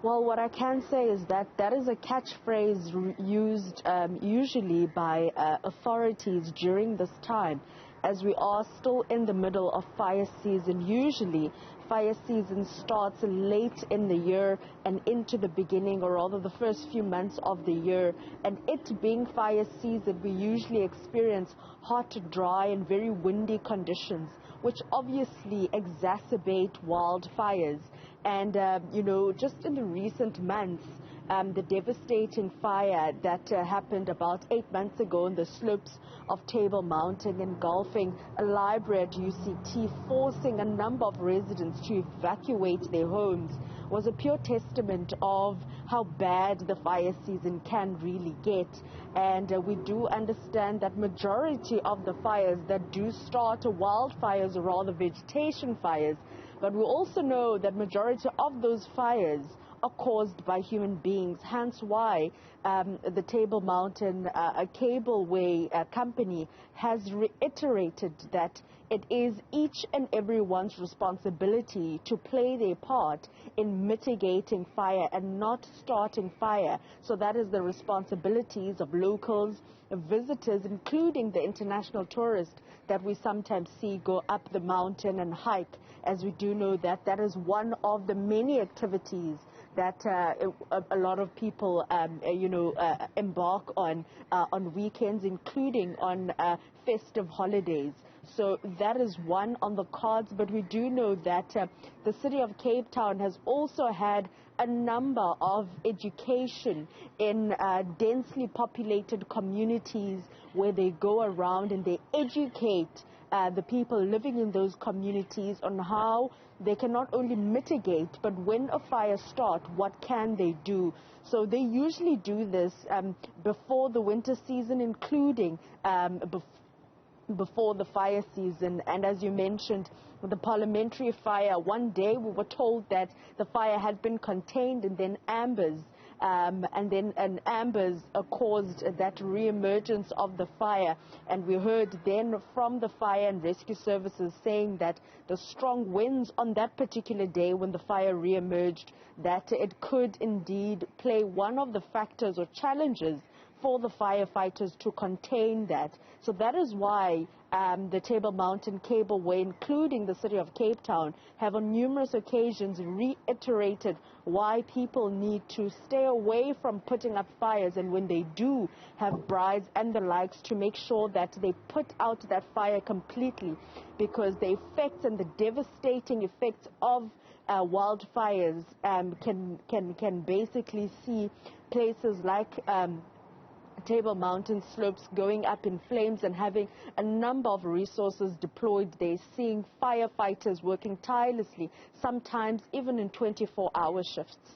Well, what I can say is that that is a catchphrase used usually by authorities during this time, as we are still in the middle of fire season. Usually, fire season starts late in the year and into the beginning, or rather the first few months of the year. And it being fire season, we usually experience hot, dry, and very windy conditions, which obviously exacerbate wildfires. And, just in the recent months, the devastating fire that happened about 8 months ago on the slopes of Table Mountain, engulfing a library at UCT, forcing a number of residents to evacuate their homes, was a pure testament of how bad the fire season can really get. And we do understand that majority of the fires that do start wildfires, or rather vegetation fires, but we also know that majority of those fires are caused by human beings, hence why the Table Mountain Cableway company has reiterated that it is each and everyone's responsibility to play their part in mitigating fire and not starting fire. So that is the responsibilities of locals, visitors, including the international tourists that we sometimes see go up the mountain and hike, as we do know that that is one of the many activities that a lot of people, embark on weekends, including on festive holidays. So that is one on the cards, but we do know that the city of Cape Town has also had a number of education in densely populated communities where they go around and they educate the people living in those communities on how they can not only mitigate, but when a fire starts, what can they do. So they usually do this before the winter season, including before the fire season. And as you mentioned, the parliamentary fire, one day we were told that the fire had been contained, and then ambers caused that re-emergence of the fire. And we heard then from the fire and rescue services saying that the strong winds on that particular day when the fire re-emerged, that it could indeed play one of the factors or challenges for the firefighters to contain that. So that is why the Table Mountain Cableway, including the city of Cape Town, have on numerous occasions reiterated why people need to stay away from putting up fires, and when they do have brides and the likes, to make sure that they put out that fire completely, because the effects and the devastating effects of wildfires can basically see places like Table Mountain slopes going up in flames and having a number of resources deployed there, seeing firefighters working tirelessly, sometimes even in 24-hour shifts.